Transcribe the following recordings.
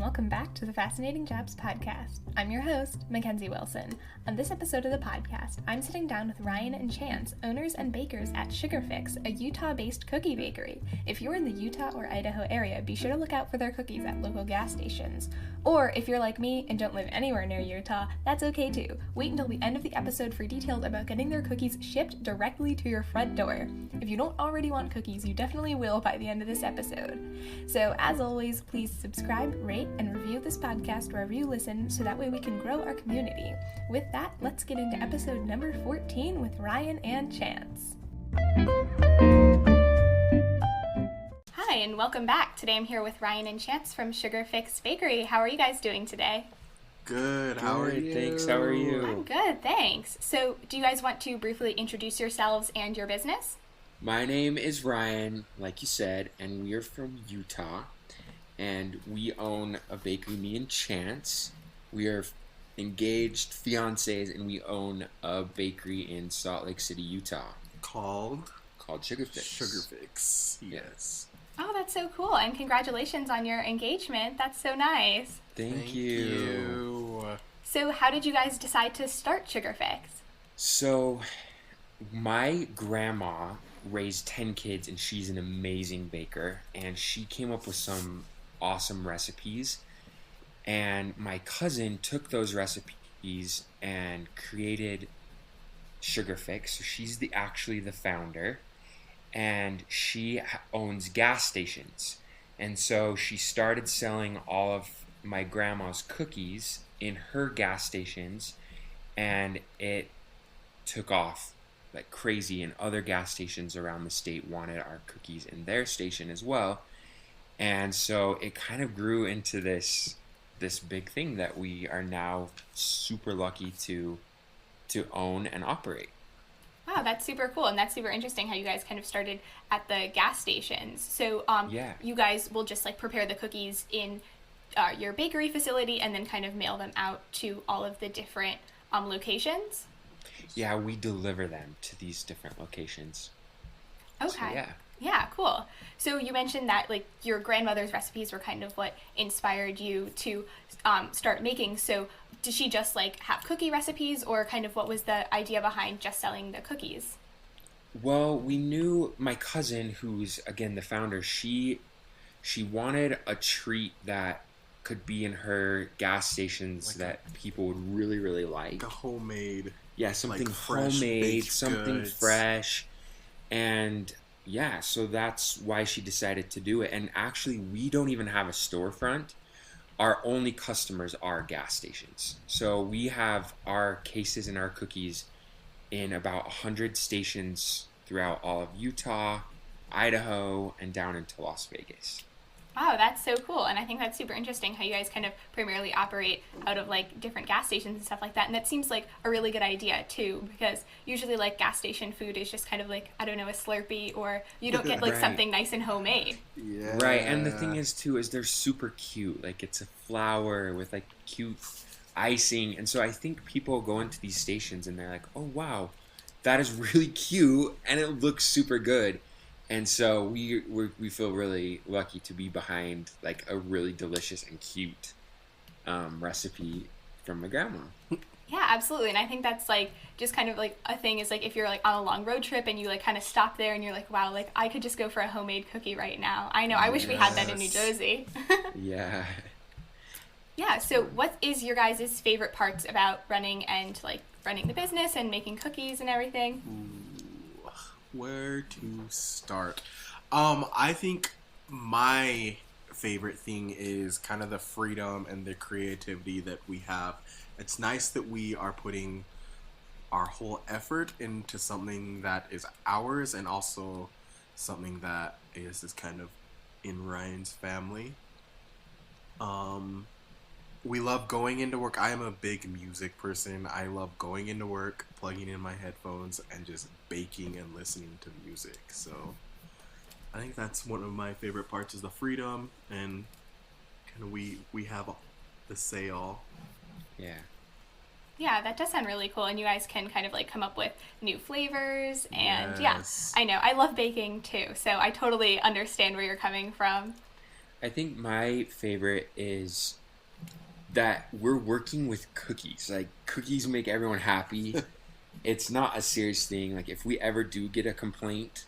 welcome back to the Fascinating Jobs podcast. I'm your host, Mackenzie Wilson. On this episode of the podcast, I'm sitting down with Ryan and Chance, owners and bakers at Sugar Fix, a Utah-based cookie bakery. If you're in the Utah or Idaho area, be sure to look out for their cookies at local gas stations. Or if you're like me and don't live anywhere near Utah, that's okay too. Wait until the end of the episode for details about getting their cookies shipped directly to your front door. If you don't already want cookies, you definitely will by the end of this episode. So as always, please subscribe, rate, and review this podcast wherever you listen so that way we can grow our community. With that, let's get into episode number 14 with Ryan and Chance. Hi, and welcome back. Today I'm here with Ryan and Chance from Sugar Fix Bakery. How are you guys doing today? Good. How are you? Thanks. How are you? I'm good, thanks. So, do you guys want to briefly introduce yourselves and your business? My name is Ryan, like you said, and we are from Utah. And we own a bakery, me and Chance. We are engaged fiancés, and we own a bakery in Salt Lake City, Utah. Called Sugar Fix. Sugar Fix, yes. Oh, that's so cool. And congratulations on your engagement. That's so nice. Thank you. So how did you guys decide to start Sugar Fix? So, my grandma raised 10 kids, and she's an amazing baker. And she came up with some awesome recipes. And my cousin took those recipes and created Sugar Fix. So she's actually the founder. And she owns gas stations. And so she started selling all of my grandma's cookies in her gas stations, and it took off like crazy, and other gas stations around the state wanted our cookies in their station as well. And so it kind of grew into this big thing that we are now super lucky to own and operate. Wow, that's super cool, and that's super interesting how you guys kind of started at the gas stations. So you guys will just like prepare the cookies in your bakery facility and then kind of mail them out to all of the different locations? Yeah, we deliver them to these different locations. Okay. So, Yeah, cool. So you mentioned that like your grandmother's recipes were kind of what inspired you to start making. So did she just like have cookie recipes, or kind of what was the idea behind just selling the cookies? Well, we knew my cousin, who's again the founder, she wanted a treat that could be in her gas stations like that people would really, really like. A homemade. Yeah, something like fresh homemade, something goods. fresh. And yeah, so that's why she decided to do it. And actually, we don't even have a storefront. Our only customers are gas stations. So we have our cases and our cookies in about 100 stations throughout all of Utah, Idaho, and down into Las Vegas. Wow, that's so cool. And I think that's super interesting how you guys kind of primarily operate out of like different gas stations and stuff like that. And that seems like a really good idea too, because usually like gas station food is just kind of like, I don't know, a Slurpee, or you don't get like Right. something nice and homemade. Yeah. Right, and the thing is too, is they're super cute. Like it's a flower with like cute icing. And so I think people go into these stations and they're like, oh wow, that is really cute and it looks super good. And so we feel really lucky to be behind like a really delicious and cute recipe from my grandma. Yeah, absolutely. And I think that's like just kind of like a thing is like if you're like on a long road trip and you like kind of stop there and you're like, wow, like I could just go for a homemade cookie right now. I know, I wish we had that in New Jersey. Yeah. Yeah, so what is your guys' favorite parts about running the business and making cookies and everything? Where to start? I think my favorite thing is kind of the freedom and the creativity that we have. It's nice that we are putting our whole effort into something that is ours, and also something that is kind of in Ryan's family. We love going into work. I am a big music person. I love going into work, plugging in my headphones, and just baking and listening to music. So I think that's one of my favorite parts, is the freedom, and kind of we have the say all. Yeah. Yeah, that does sound really cool, and you guys can kind of like come up with new flavors, and Yes. yeah, I know, I love baking too, so I totally understand where you're coming from. I think my favorite is that we're working with cookies. Like, cookies make everyone happy. It's not a serious thing. Like, if we ever do get a complaint,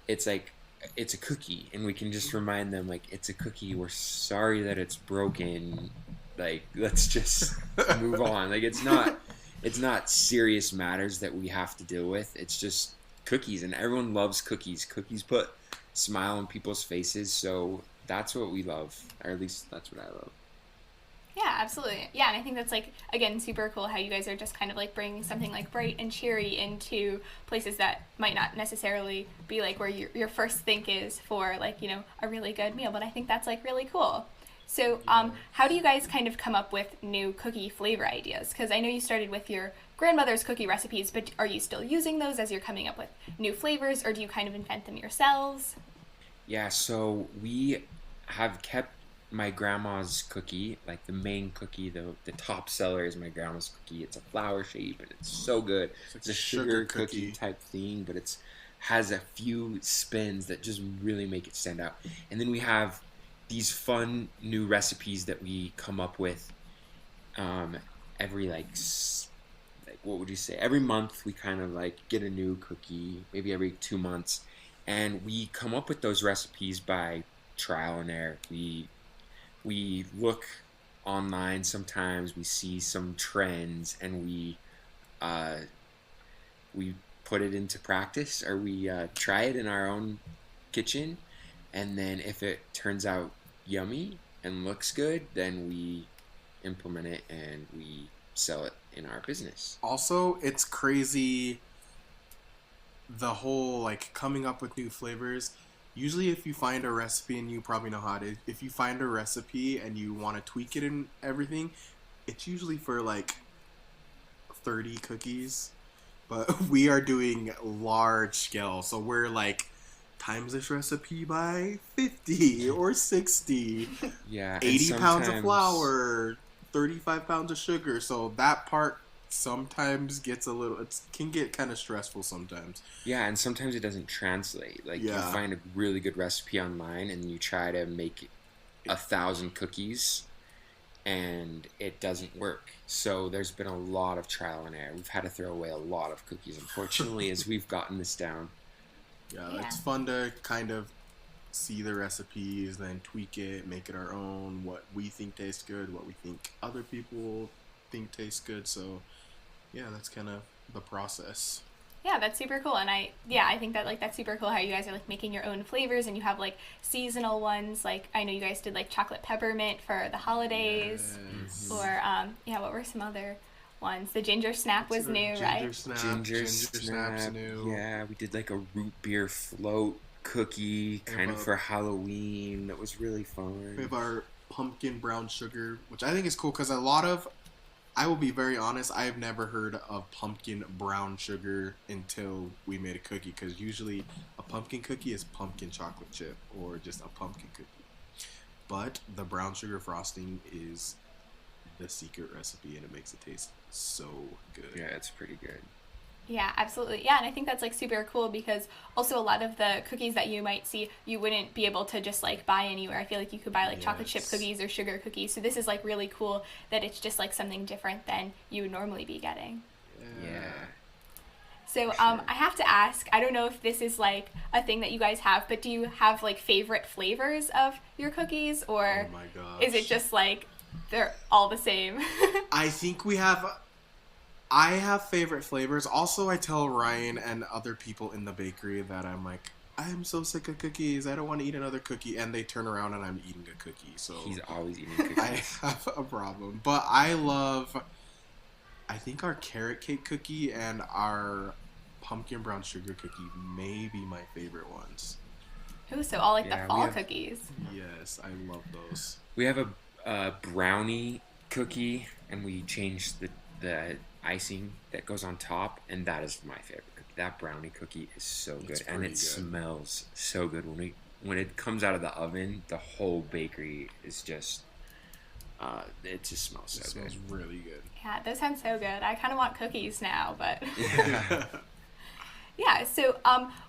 it's like, it's a cookie, and we can just remind them, like, it's a cookie. We're sorry that it's broken. Like, let's just move on. Like, it's not serious matters that we have to deal with. It's just cookies, and everyone loves cookies. Cookies put a smile on people's faces, so that's what we love, or at least that's what I love. Yeah, absolutely. Yeah, and I think that's, like, again, super cool how you guys are just kind of, like, bringing something, like, bright and cheery into places that might not necessarily be, like, where your first think is for, like, you know, a really good meal. But I think that's, like, really cool. So how do you guys kind of come up with new cookie flavor ideas? Because I know you started with your grandmother's cookie recipes, but are you still using those as you're coming up with new flavors, or do you kind of invent them yourselves? Yeah, so we have kept my grandma's cookie, like the main cookie, the top seller is my grandma's cookie. It's a flower shape and it's so good. It's a sugar cookie type thing, but it's has a few spins that just really make it stand out. And then we have these fun new recipes that we come up with every like what would you say? Every month we kind of like get a new cookie, maybe every 2 months, and we come up with those recipes by trial and error. We look online sometimes, we see some trends, and we put it into practice, or we try it in our own kitchen, and then if it turns out yummy and looks good, then we implement it and we sell it in our business. Also, it's crazy, the whole like coming up with new flavors. Usually if you find a recipe, and you probably know how it is, if you find a recipe and you want to tweak it and everything, it's usually for like 30 cookies. But we are doing large scale, so we're like times this recipe by 50 or 60. Yeah, 80 pounds of flour, 35 pounds of sugar. So that part sometimes gets it can get kind of stressful sometimes. Yeah, and sometimes it doesn't translate. Like, you find a really good recipe online and you try to make 1,000 cookies and it doesn't work. So there's been a lot of trial and error. We've had to throw away a lot of cookies, unfortunately, as we've gotten this down. Yeah, it's fun to kind of see the recipes, then tweak it, make it our own, what we think tastes good, what we think other people think tastes good. So yeah, that's kind of the process. Yeah, that's super cool. And I think that like that's super cool how you guys are like making your own flavors, and you have like seasonal ones. Like I know you guys did like chocolate peppermint for the holidays. Yes. Or what were some other ones? The ginger snap was new, right? Ginger snap's new. Yeah, we did like a root beer float cookie kind of for Halloween. That was really fun. We have our pumpkin brown sugar, which I think is cool because I will be very honest, I have never heard of pumpkin brown sugar until we made a cookie, because usually a pumpkin cookie is pumpkin chocolate chip or just a pumpkin cookie. But the brown sugar frosting is the secret recipe, and it makes it taste so good. Yeah, it's pretty good. Yeah, absolutely. Yeah, and I think that's like super cool because also a lot of the cookies that you might see, you wouldn't be able to just like buy anywhere. I feel like you could buy like chocolate chip cookies or sugar cookies. So this is like really cool that it's just like something different than you would normally be getting. Yeah. So I have to ask, I don't know if this is like a thing that you guys have, but do you have like favorite flavors of your cookies, or oh my gosh, is it just like they're all the same? I have favorite flavors. Also, I tell Ryan and other people in the bakery that I'm like, I'm so sick of cookies. I don't want to eat another cookie. And they turn around and I'm eating a cookie. So he's always eating cookies. I have a problem. But I think our carrot cake cookie and our pumpkin brown sugar cookie may be my favorite ones. Ooh, so all like the fall cookies. Yes, I love those. We have a brownie cookie, and we changed the icing that goes on top, and that is my favorite cookie. That brownie cookie is so good, and it smells so good when it comes out of the oven. The whole bakery is just it just smells so good. It smells really good. Yeah, those sound so good. I kind of want cookies now, but yeah. So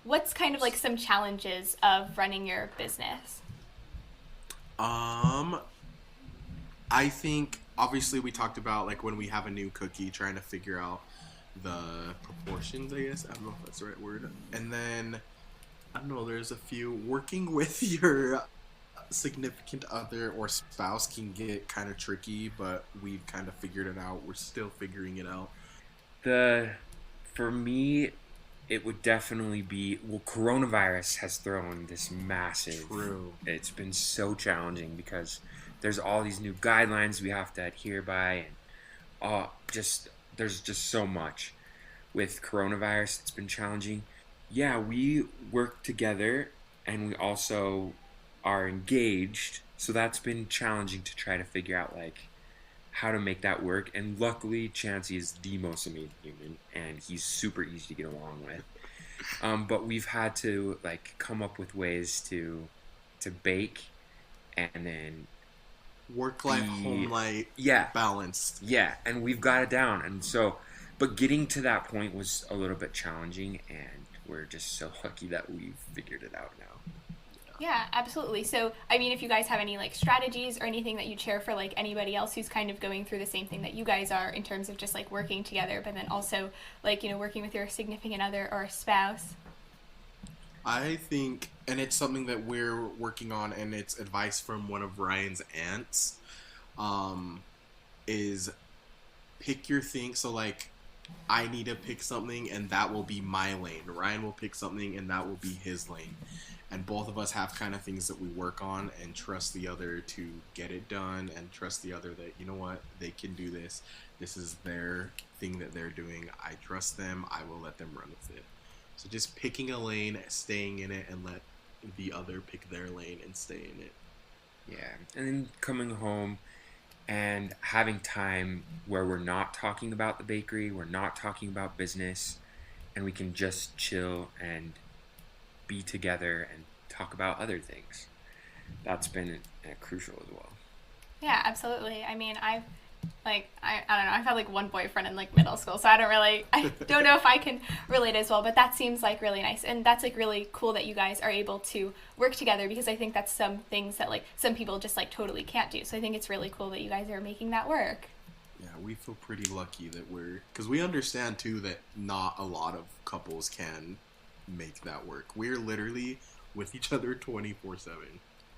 what's kind of like some challenges of running your business? Um, I think obviously we talked about like when we have a new cookie, trying to figure out the proportions. I guess I don't know if that's the right word. And then I don't know. There's a few working with your significant other or spouse can get kind of tricky, but we've kind of figured it out. We're still figuring it out. The For me, it would definitely be, well, coronavirus has thrown this massive. True. It's been so challenging because there's all these new guidelines we have to adhere by, and just there's just so much with coronavirus. It's been challenging. Yeah, we work together, and we also are engaged, so that's been challenging to try to figure out like how to make that work. And luckily, Chansey is the most amazing human, and he's super easy to get along with. But we've had to like come up with ways to bake and then Work life, home life, yeah, balanced. yeah, and we've got it down. And so, but getting to that point was a little bit challenging, and we're just so lucky that we've figured it out now. Yeah, absolutely. So, I mean, if you guys have any like strategies or anything that you'd share for like anybody else who's kind of going through the same thing that you guys are in terms of just like working together, but then also like, working with your significant other or spouse. I think, and it's something that we're working on, and it's advice from one of Ryan's aunts, is pick your thing. So, like, I need to pick something, and that will be my lane. Ryan will pick something, and that will be his lane. And both of us have kind of things that we work on, and trust the other to get it done, and trust the other that, you know what, they can do this. This is their thing that they're doing. I trust them. I will let them run with it. So just picking a lane, staying in it, and let the other pick their lane and stay in it. Yeah, and then coming home and having time where we're not talking about the bakery, we're not talking about business, and we can just chill and be together and talk about other things. That's been crucial as well. Yeah, absolutely. I mean, I don't know, I've had like one boyfriend in like middle school, so I don't know if I can relate as well, but that seems like really nice. And that's like really cool that you guys are able to work together, because I think that's some things that like some people just like totally can't do. So I think it's really cool that you guys are making that work. Yeah, we feel pretty lucky that because we understand too that not a lot of couples can make that work. We're literally with each other 24/7.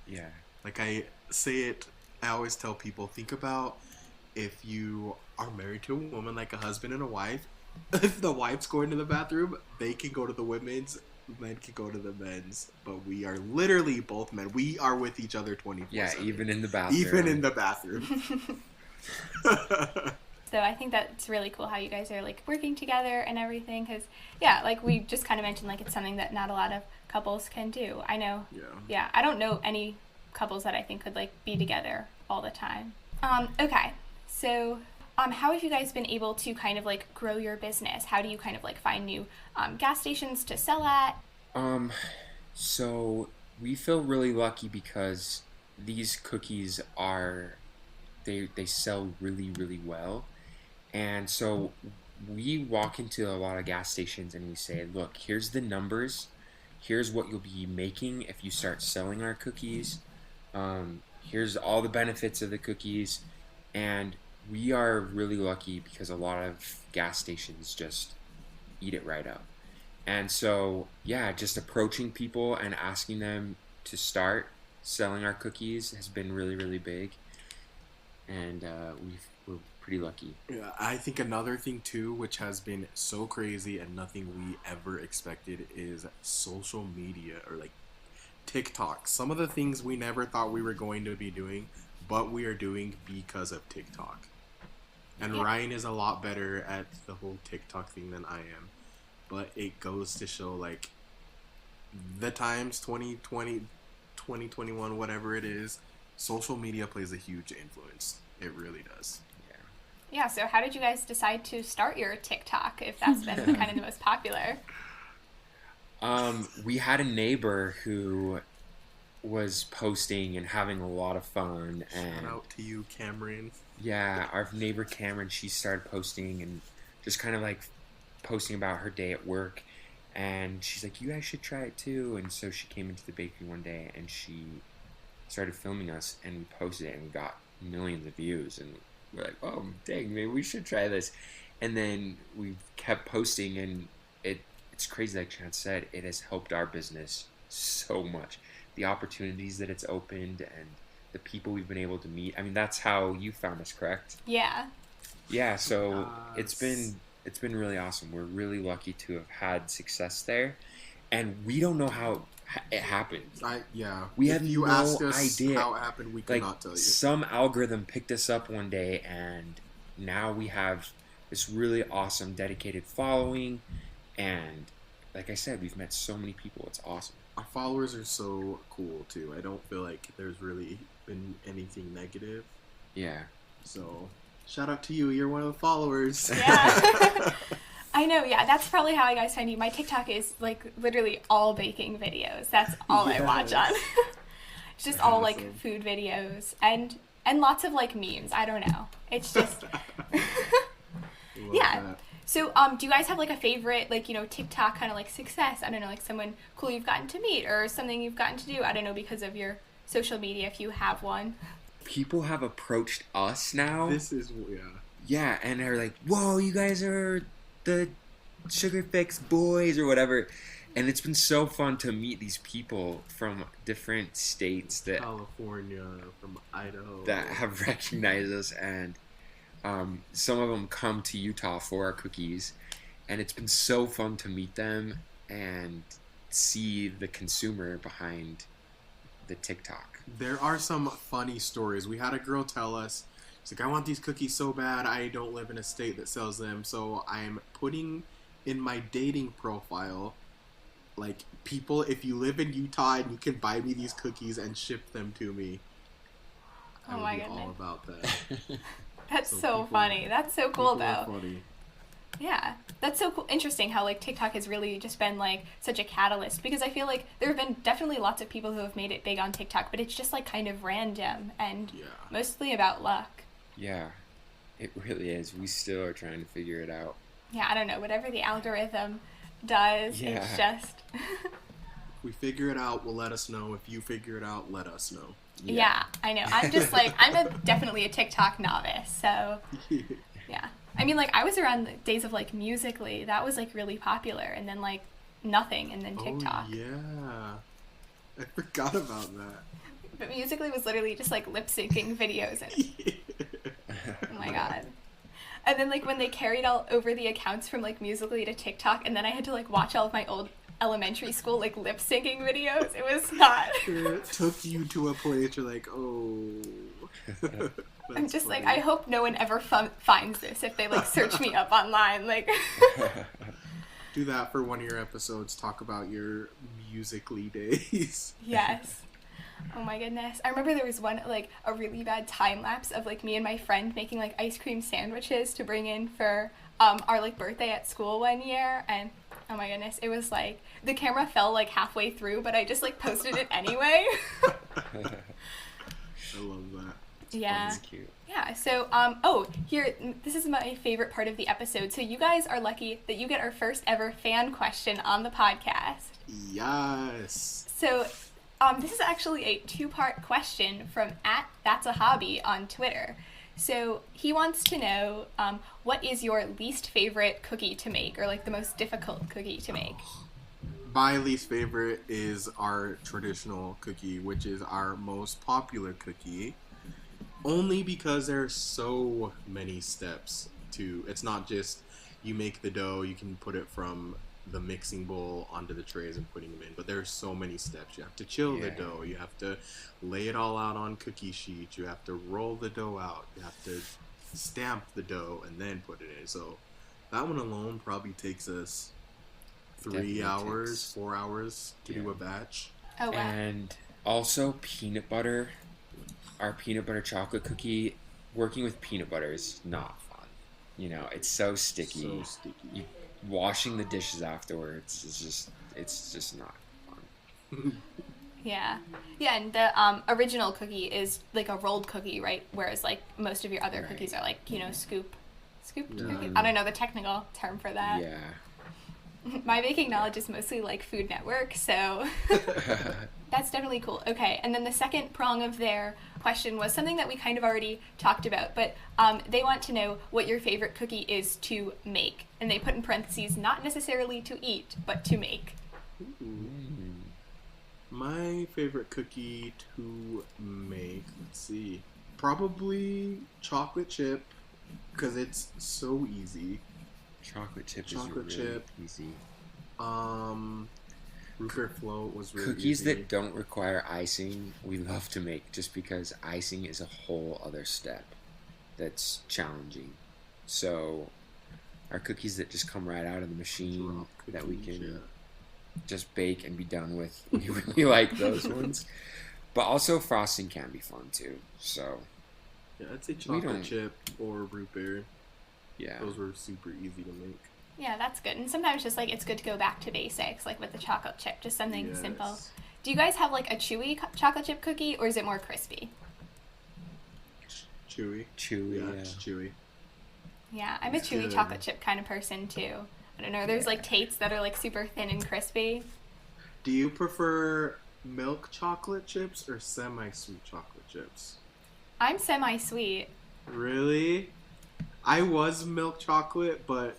Yeah. Like I always tell people, think about if you are married to a woman, like a husband and a wife. If the wife's going to the bathroom, they can go to the women's, men can go to the men's. But we are literally both men. We are with each other 24/7. Yeah, even in the bathroom. Even in the bathroom. So I think that's really cool how you guys are like working together and everything, because yeah, like we just kind of mentioned, like it's something that not a lot of couples can do. I know. Yeah, I don't know any couples that I think could like be together all the time. Okay. So, how have you guys been able to kind of like grow your business? How do you kind of like find new gas stations to sell at? So we feel really lucky because these cookies they sell really, really well. And so we walk into a lot of gas stations and we say, look, here's the numbers. Here's what you'll be making if you start selling our cookies. Here's all the benefits of the cookies. And we are really lucky because a lot of gas stations just eat it right up. And so, yeah, just approaching people and asking them to start selling our cookies has been really, really big. And we're pretty lucky. Yeah, I think another thing too, which has been so crazy and nothing we ever expected, is social media, or like TikTok. Some of the things we never thought we were going to be doing, but we are doing because of TikTok. And Yeah. Ryan is a lot better at the whole TikTok thing than I am. But it goes to show, like, the times 2020, 2021, whatever it is, social media plays a huge influence. It really does. Yeah, so how did you guys decide to start your TikTok, if that's been kind of the most popular? We had a neighbor who was posting and having a lot of fun. And shout out to you, Cameron. Yeah, our neighbor Cameron, she started posting and just kind of like posting about her day at work. And she's like, you guys should try it too. And so she came into the bakery one day and she started filming us, and we posted it, and we got millions of views, and we're like, oh dang, maybe we should try this. And then we kept posting, and it's crazy, like Chance said, it has helped our business so much. The opportunities that it's opened and the people we've been able to meet. I mean, that's how you found us, correct? Yeah. Yeah, so it's been really awesome. We're really lucky to have had success there, and we don't know how it happened. We have you no asked us idea how it happened, we could not tell you. Some algorithm picked us up one day, and now we have this really awesome dedicated following, and like I said, we've met so many people. It's awesome. Our followers are so cool too. I don't feel like there's really been anything negative. Yeah. So shout out to you. You're one of the followers. Yeah. I know, yeah, that's probably how I guys find you. My TikTok is like literally all baking videos. That's all I watch on. It's just all like food videos and lots of like memes. I don't know. It's just yeah. That. So do you guys have like a favorite like, you know, TikTok kind of like success? I don't know, like someone cool you've gotten to meet or something you've gotten to do, I don't know, because of your social media, if you have one. People have approached us now. This is Yeah, and they're like, whoa, you guys are the Sugar Fix boys or whatever. And it's been so fun to meet these people from different states that California, from Idaho, that have recognized us, and some of them come to Utah for our cookies, and it's been so fun to meet them and see the consumer behind the TikTok. There are some funny stories. We had a girl tell us, she's like, I want these cookies so bad. I don't live in a state that sells them, so I'm putting in my dating profile, like, people, if you live in Utah and you can buy me these cookies and ship them to me. Oh my goodness. All about that. That's so funny. That's so cool though. Funny. Yeah, that's so cool. Interesting how like TikTok has really just been like such a catalyst, because I feel like there have been definitely lots of people who have made it big on TikTok, but it's just like kind of random and mostly about luck. Yeah, it really is. We still are trying to figure it out. Yeah, I don't know. Whatever the algorithm does, it's just... If we figure it out, we'll let us know. If you figure it out, let us know. Yeah, I know. I'm just like, definitely a TikTok novice, so yeah. I mean, like, I was around the days of like Musical.ly. That was like really popular, and then like nothing, and then TikTok. Oh, yeah. I forgot about that. But Musical.ly was literally just like lip syncing videos. And... oh my god. And then like when they carried all over the accounts from like Musical.ly to TikTok, and then I had to like watch all of my old elementary school like lip syncing videos. It was not. It took you to a place you're like, oh. I'm just funny. Like, I hope no one ever finds this if they like search me up online. Like, do that for one of your episodes. Talk about your Musical.ly days. Yes. Oh my goodness. I remember there was one, like, a really bad time lapse of, like, me and my friend making, like, ice cream sandwiches to bring in for our, like, birthday at school one year. And, oh my goodness, it was, like, the camera fell, like, halfway through, but I just, like, posted it anyway. I love that. Yeah. That's cute. Yeah, so, here, this is my favorite part of the episode. So you guys are lucky that you get our first ever fan question on the podcast. Yes. So... this is actually a two-part question from @that'sahobby on Twitter. So he wants to know, what is your least favorite cookie to make, or like the most difficult cookie to make? My least favorite is our traditional cookie, which is our most popular cookie, only because there are so many steps to. It's not just you make the dough, you can put it from the mixing bowl onto the trays and putting them in, but there's so many steps. You have to chill the dough, you have to lay it all out on cookie sheets, you have to roll the dough out, you have to stamp the dough and then put it in. So that one alone probably takes us 4 hours to do a batch. Oh wow. And also peanut butter. Our peanut butter chocolate cookie, working with peanut butter is not fun. You know, it's so sticky. Washing the dishes afterwards is just not fun. Yeah, and the original cookie is like a rolled cookie, right? Whereas like most of your other cookies are like, you know, scooped cookies. I don't know the technical term for that. Yeah. My baking knowledge is mostly like Food Network, so that's definitely cool. Okay, and then the second prong of their question was something that we kind of already talked about, but they want to know what your favorite cookie is to make. And they put in parentheses, not necessarily to eat, but to make. Ooh. My favorite cookie to make, let's see, probably chocolate chip, because it's so easy. Chocolate chip Chocolate is really chip. easy. Root beer float was really Cookies easy. that don't require icing, we love to make just because icing is a whole other step that's challenging. So, our cookies that just come right out of the machine Drop that we cookies, can just bake and be done with, we really like those ones. But also, frosting can be fun too. So, yeah, I'd say We don't- chocolate chip or root beer. yeah. Those were super easy to make. Yeah, that's good. And sometimes just like it's good to go back to basics, like with the chocolate chip, just something Yes. simple. Do you guys have like a chewy chocolate chip cookie, or is it more crispy? Chewy. Chewy, Yeah, yeah. it's chewy. Yeah, I'm a It's chewy good. chocolate chip kind of person too. I don't know. There's like Tates that are like super thin and crispy. Do you prefer milk chocolate chips or semi-sweet chocolate chips? I'm semi-sweet. Really? I was milk chocolate, but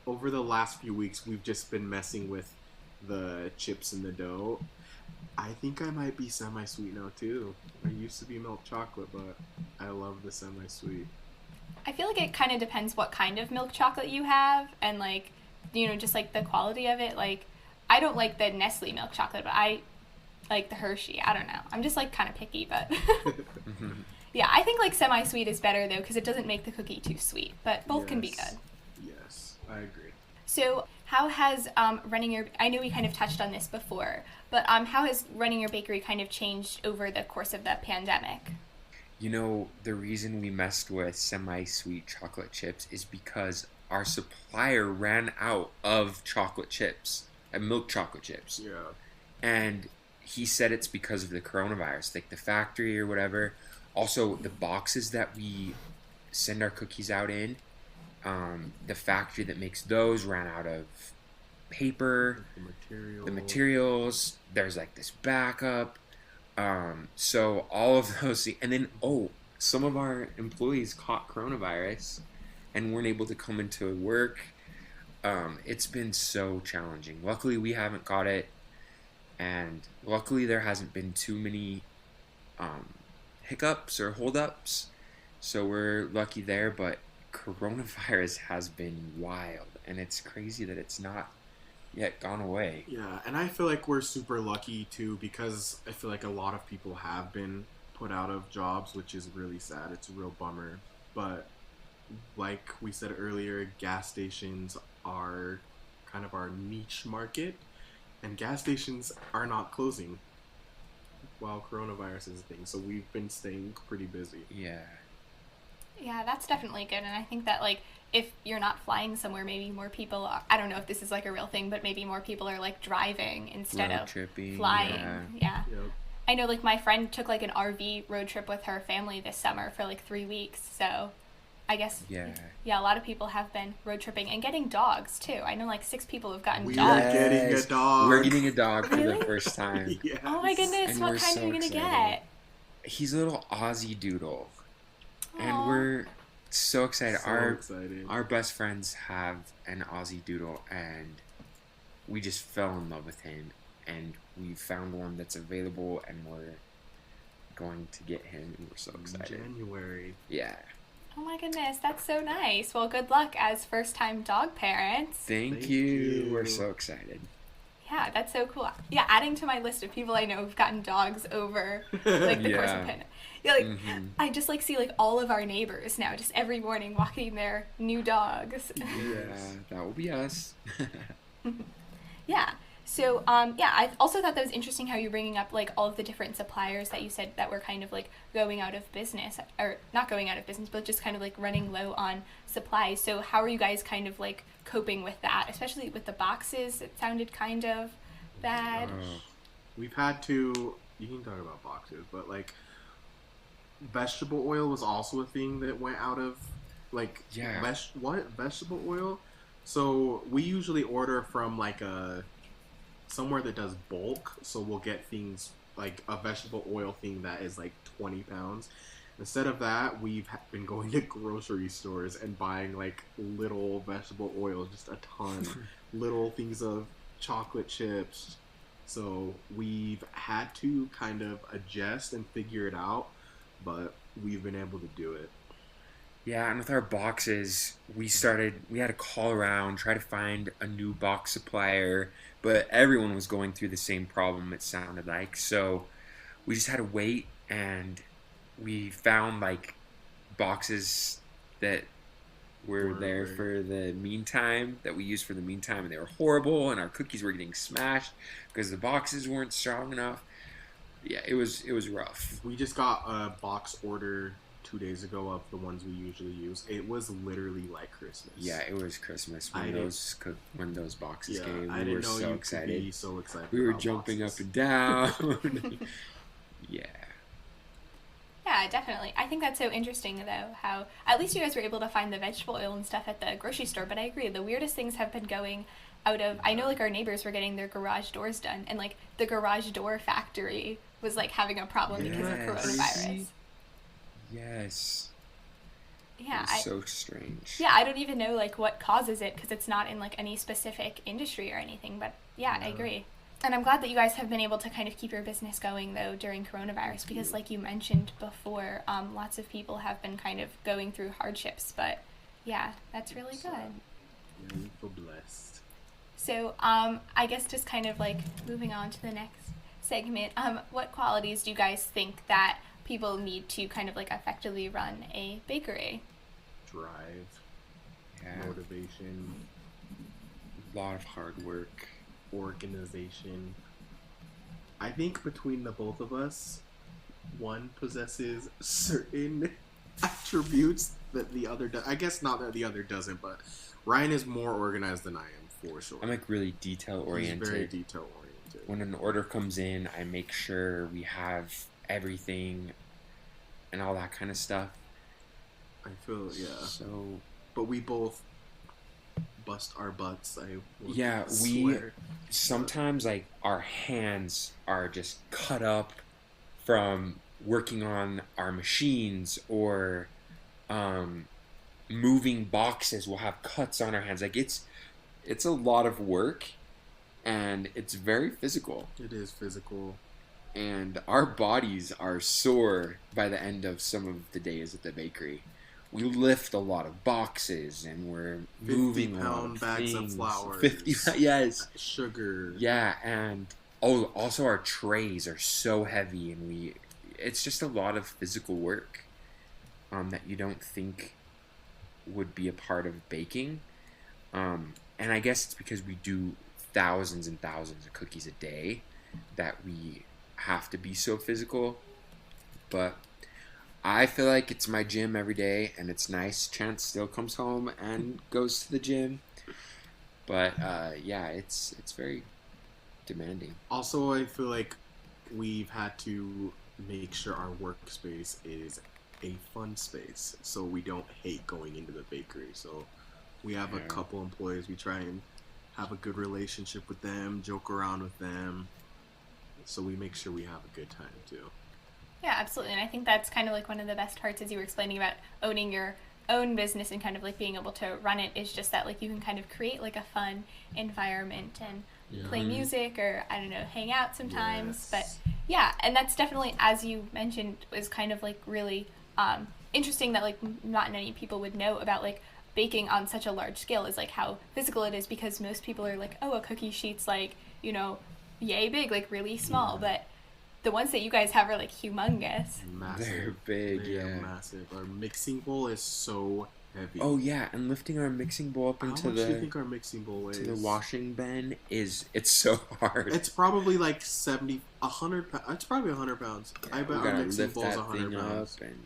over the last few weeks, we've just been messing with the chips in the dough. I think I might be semi-sweet now too. I used to be milk chocolate, but I love the semi-sweet. I feel like it kind of depends what kind of milk chocolate you have and like, you know, just like the quality of it. Like, I don't like the Nestle milk chocolate, but I like the Hershey. I don't know. I'm just like kind of picky, but yeah, I think like semi-sweet is better though because it doesn't make the cookie too sweet, but both can be Yes. good. Yes, I agree. So how has running your, I know we kind of touched on this before, but how has running your bakery kind of changed over the course of the pandemic? You know, the reason we messed with semi-sweet chocolate chips is because our supplier ran out of chocolate chips, milk chocolate chips. Yeah. And he said it's because of the coronavirus, like the factory or whatever. Also, the boxes that we send our cookies out in, the factory that makes those ran out of paper, the materials. There's like this backup. So all of those, and then some of our employees caught coronavirus and weren't able to come into work. It's been so challenging. Luckily, we haven't caught it, and luckily there hasn't been too many hiccups or holdups. So we're lucky there, but coronavirus has been wild, and it's crazy that it's not yet gone away. Yeah, and I feel like we're super lucky too because I feel like a lot of people have been put out of jobs, which is really sad. It's a real bummer. But like we said earlier, gas stations are kind of our niche market, and gas stations are not closing while coronavirus is a thing. So we've been staying pretty busy. Yeah. Yeah, that's definitely good. And I think that, like, if you're not flying somewhere, maybe more people are, I don't know if this is, like, a real thing, but maybe more people are, like, driving instead Road of tripping, flying. Yeah. Yep. I know, like, my friend took, like, an RV road trip with her family this summer for, like, 3 weeks. So I guess, Yeah. a lot of people have been road tripping and getting dogs, too. I know, like, 6 people have gotten We dogs. are getting a dog. We're getting a dog for Really? the first time. Yes. Oh, my goodness. And What we're kind so are you going to excited. get? He's a little Aussie doodle. And Aw. we're so excited. So our excited. our best friends have an Aussie doodle, and we just fell in love with him, and we found one that's available, and we're going to get him, and we're so excited. January. Yeah. Oh, my goodness. That's so nice. Well, good luck as first-time dog parents. Thank Thank you. you. We're so excited. Yeah, that's so cool. Yeah, adding to my list of people I know who've gotten dogs over like the course of Yeah. pandemic. Yeah, like Mhm. I just like see like all of our neighbors now just every morning walking their new dogs. Yeah, that will be us. Yeah. So I also thought that was interesting how you're bringing up like all of the different suppliers that you said that were kind of like going out of business, or not going out of business, but just kind of like running low on supplies. So how are you guys kind of like coping with that, especially with the boxes? It sounded kind of bad. Oh. We've had to. You can talk about boxes, but like vegetable oil was also a thing that went out of like Yeah. vegetable oil. So we usually order from like a somewhere that does bulk. So we'll get things like a vegetable oil thing that is like 20 pounds. Instead of that, we've been going to grocery stores and buying like little vegetable oil, just a ton, little things of chocolate chips. So we've had to kind of adjust and figure it out, but we've been able to do it. Yeah, and with our boxes, we had to call around, try to find a new box supplier, but everyone was going through the same problem, it sounded like. So we just had to wait, and we found like boxes that were there for the meantime, that we used for the meantime, and they were horrible, and our cookies were getting smashed because the boxes weren't strong enough. Yeah, it was rough. We just got a box order 2 days ago of the ones we usually use. It was literally like Christmas. Yeah, it was Christmas when those boxes came. I We didn't were know so you excited. could be so excited. We were about jumping boxes. up and down. Yeah. Yeah, definitely. I think that's so interesting, though, how at least you guys were able to find the vegetable oil and stuff at the grocery store, but I agree, the weirdest things have been going out of, I know, like, our neighbors were getting their garage doors done, and, like, the garage door factory was, like, having a problem because of coronavirus. Yes. Yeah, It's so strange. Yeah, I don't even know, like, what causes it, because it's not in, like, any specific industry or anything, but, yeah, I agree. And I'm glad that you guys have been able to kind of keep your business going, though, during coronavirus, because like you mentioned before, lots of people have been kind of going through hardships, but yeah, that's really good. Yeah, you feel blessed. So, I guess just kind of like moving on to the next segment, what qualities do you guys think that people need to kind of like effectively run a bakery? Drive, Yeah. motivation, A lot of hard work. organization. I think between the both of us, one possesses certain attributes that the other does. I guess not that the other doesn't, but Ryan is more organized than I am, for sure. I'm like really detail oriented. He's very detail oriented. When an order comes in, I make sure we have everything and all that kind of stuff. I feel, yeah. So, But we both bust our butts. We we sometimes like our hands are just cut up from working on our machines or moving boxes. We'll have cuts on our hands. Like it's a lot of work, and it's very physical. It is physical. And our bodies are sore by the end of some of the days at the bakery. We lift a lot of boxes, and we're moving a lot of bags things. of flour. 50, yes. Sugar. Yeah, and also our trays are so heavy, and it's just a lot of physical work that you don't think would be a part of baking. And I guess it's because we do thousands and thousands of cookies a day that we have to be so physical. But I feel like it's my gym every day, and it's nice. Chance still comes home and goes to the gym. But yeah, it's very demanding. Also, I feel like we've had to make sure our workspace is a fun space, so we don't hate going into the bakery. So we have a couple employees. We try and have a good relationship with them, joke around with them, so we make sure we have a good time too. Yeah, absolutely. And I think that's kind of like one of the best parts, as you were explaining about owning your own business and kind of like being able to run it, is just that like you can kind of create like a fun environment and play music or, I don't know, hang out sometimes. Yes. But yeah, and that's definitely, as you mentioned, is kind of like really interesting that like not many people would know about like baking on such a large scale, is like how physical it is, because most people are like, oh, a cookie sheet's like, you know, yay big, like really small, but the ones that you guys have are like humongous. Massive. They're big, They yeah. are massive. Our mixing bowl is so heavy. Oh yeah, and lifting our mixing bowl up How into much do you think our mixing bowl weighs? to the washing bin it's so hard. It's probably like 100 pounds. It's probably 100 pounds. Yeah, I bet we our gotta mixing lift bowl's that 100 thing pounds. up, and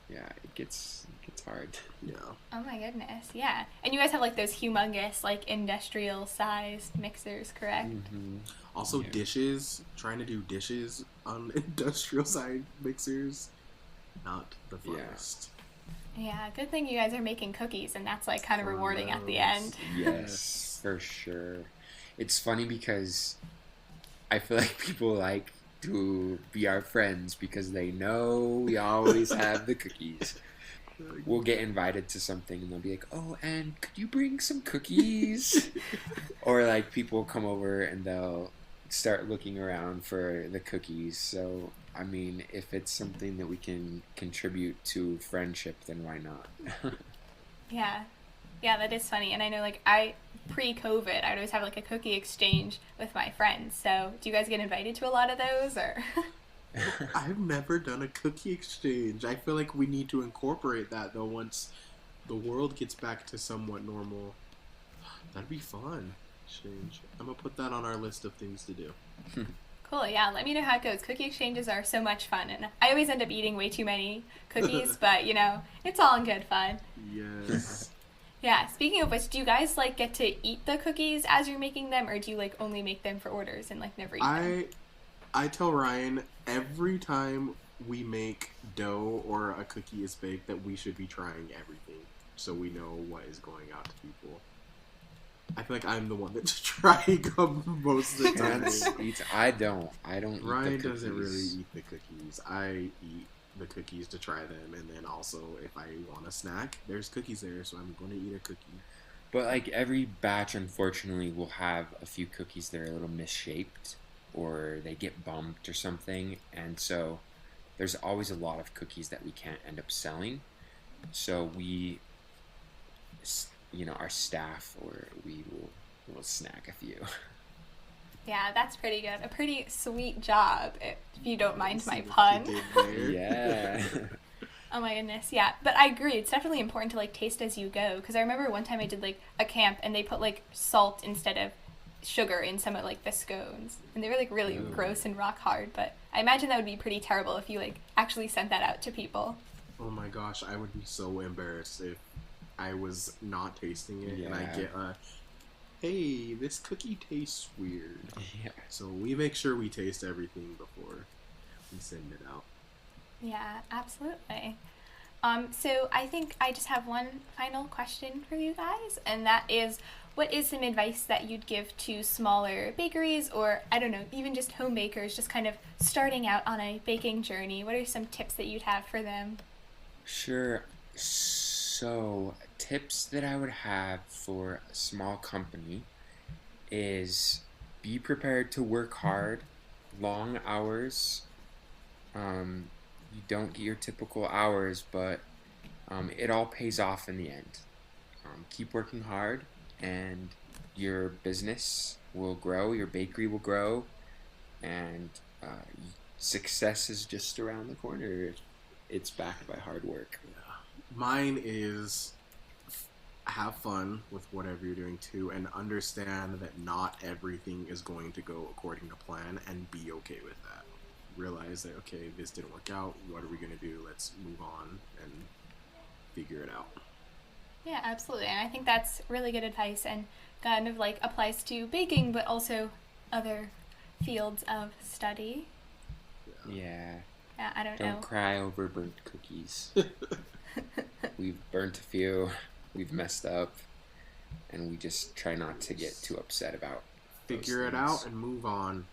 yeah, it gets hard. Yeah. Oh my goodness, yeah. And you guys have like those humongous, like industrial sized mixers, correct? Mm-hmm. Also, dishes. Trying to do dishes on industrial side mixers, not the funnest. Yeah, good thing you guys are making cookies, and that's like kind of rewarding at the end. Yes, for sure. It's funny because I feel like people like to be our friends because they know we always have the cookies. We'll get invited to something and they'll be like, "Oh, and could you bring some cookies?" Or like people come over and they'll start looking around for the cookies. So, I mean, if it's something that we can contribute to friendship, then why not? Yeah. Yeah, that is funny. And I know, like, pre-COVID, I'd always have, like, a cookie exchange with my friends. So, do you guys get invited to a lot of those, or? I've never done a cookie exchange. I feel like we need to incorporate that, though, once the world gets back to somewhat normal. That'd be fun. Exchange. I'm going to put that on our list of things to do. Cool, yeah. Let me know how it goes. Cookie exchanges are so much fun. And I always end up eating way too many cookies, but, you know, it's all in good fun. Yes. Yeah, speaking of which, do you guys, like, get to eat the cookies as you're making them, or do you, like, only make them for orders and, like, never eat them? I tell Ryan every time we make dough or a cookie is baked that we should be trying everything so we know what is going out to people. I feel like I'm the one that's trying them most of the time. I don't eat Ryan the cookies. doesn't really eat the cookies. I eat the cookies to try them, and then also if I want a snack, there's cookies there, so I'm going to eat a cookie. But like every batch, unfortunately, will have a few cookies that are a little misshaped, or they get bumped or something, and so there's always a lot of cookies that we can't end up selling. So we, our staff, or we will snack a few. Yeah, that's pretty good. A pretty sweet job, if you don't mind my pun. Yeah. Oh my goodness, yeah. But I agree, it's definitely important to, like, taste as you go. Because I remember one time I did, like, a camp, and they put, like, salt instead of sugar in some of, like, the scones. And they were, like, really gross and rock hard. But I imagine that would be pretty terrible if you, like, actually sent that out to people. Oh my gosh, I would be so embarrassed if I was not tasting it and I get hey, this cookie tastes weird. Yeah. So we make sure we taste everything before we send it out. Yeah, absolutely. So I think I just have one final question for you guys, and that is, what is some advice that you'd give to smaller bakeries, or, I don't know, even just home bakers just kind of starting out on a baking journey? What are some tips that you'd have for them? Sure. So, tips that I would have for a small company is be prepared to work hard, long hours. You don't get your typical hours, but it all pays off in the end. Keep working hard, and your business will grow, your bakery will grow, and success is just around the corner. It's backed by hard work. Yeah. Mine is have fun with whatever you're doing too, and understand that not everything is going to go according to plan, and be okay with that. Realize that, okay, this didn't work out, what are we going to do? Let's move on and figure it out. Yeah, absolutely. And I think that's really good advice, and kind of, like, applies to baking, but also other fields of study. Yeah. Yeah, I don't know. Don't cry over burnt cookies. We've burnt a few, we've messed up, and we just try not to get too upset about Figure it out and move on.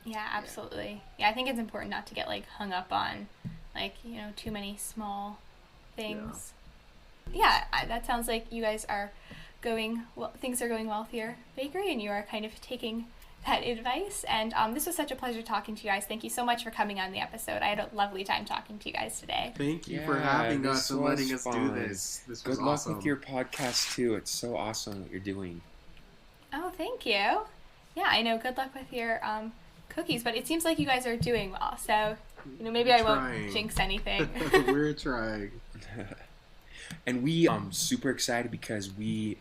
Yeah, absolutely. Yeah, I think it's important not to get, like, hung up on, like, too many small things. Yeah, that sounds like you guys are going well. Things are going well with your bakery, and you are kind of taking that advice. And this was such a pleasure talking to you guys. Thank you so much for coming on the episode. I had a lovely time talking to you guys today. Thank you for having us and letting us do this. This was Good luck awesome. with your podcast too. It's so awesome what you're doing. Oh, thank you. Yeah, I know. Good luck with your cookies, but it seems like you guys are doing well. So, maybe I won't jinx anything. We're trying. And we super excited because we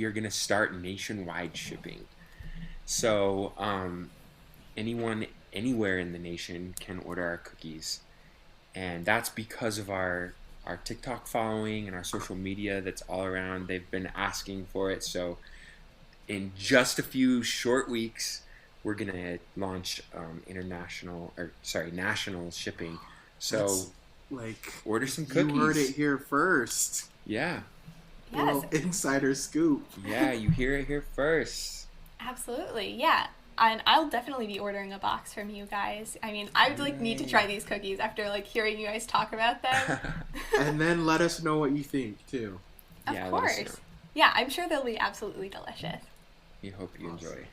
are gonna start nationwide shipping. So anyone anywhere in the nation can order our cookies, and that's because of our TikTok following and our social media that's all around. They've been asking for it. So in just a few short weeks, we're gonna launch national shipping. So Like, order some cookies. You heard it here first. Yeah. Yes. Little insider scoop. Yeah, you hear it here first. Absolutely, yeah. And I'll definitely be ordering a box from you guys. I mean, I would need to try these cookies after hearing you guys talk about them. And then let us know what you think too. Of course. Yeah, I'm sure they'll be absolutely delicious. We hope you enjoy.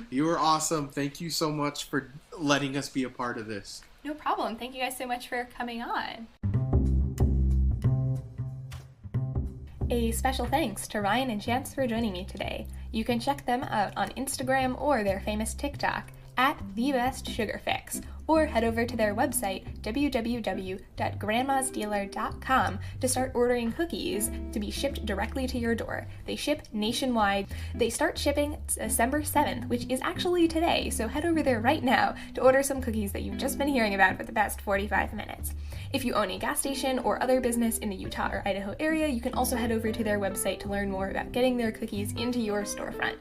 You were awesome. Thank you so much for letting us be a part of this. No problem. Thank you guys so much for coming on. A special thanks to Ryan and Chance for joining me today. You can check them out on Instagram or their famous TikTok at TheBestSugarFix, or head over to their website, www.grandmasdealer.com, to start ordering cookies to be shipped directly to your door. They ship nationwide. They start shipping December 7th, which is actually today, so head over there right now to order some cookies that you've just been hearing about for the past 45 minutes. If you own a gas station or other business in the Utah or Idaho area, you can also head over to their website to learn more about getting their cookies into your storefront.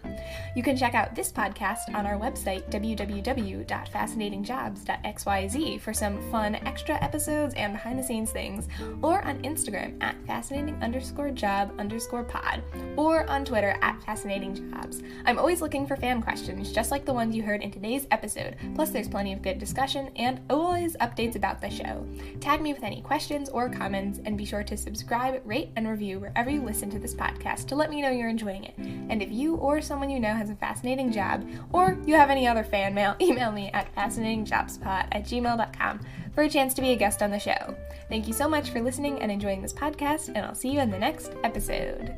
You can check out this podcast on our website, www.fascinatingjobs.xyz, for some fun extra episodes and behind-the-scenes things, or on Instagram at fascinating_job_pod, or on Twitter at fascinatingjobs. I'm always looking for fan questions, just like the ones you heard in today's episode, plus there's plenty of good discussion and always updates about the show. Tag me with any questions or comments, and be sure to subscribe, rate, and review wherever you listen to this podcast to let me know you're enjoying it. And if you or someone you know has a fascinating job, or you have any other fan mail, email me at fascinatingjobspod@gmail.com for a chance to be a guest on the show. Thank you so much for listening and enjoying this podcast, and I'll see you in the next episode.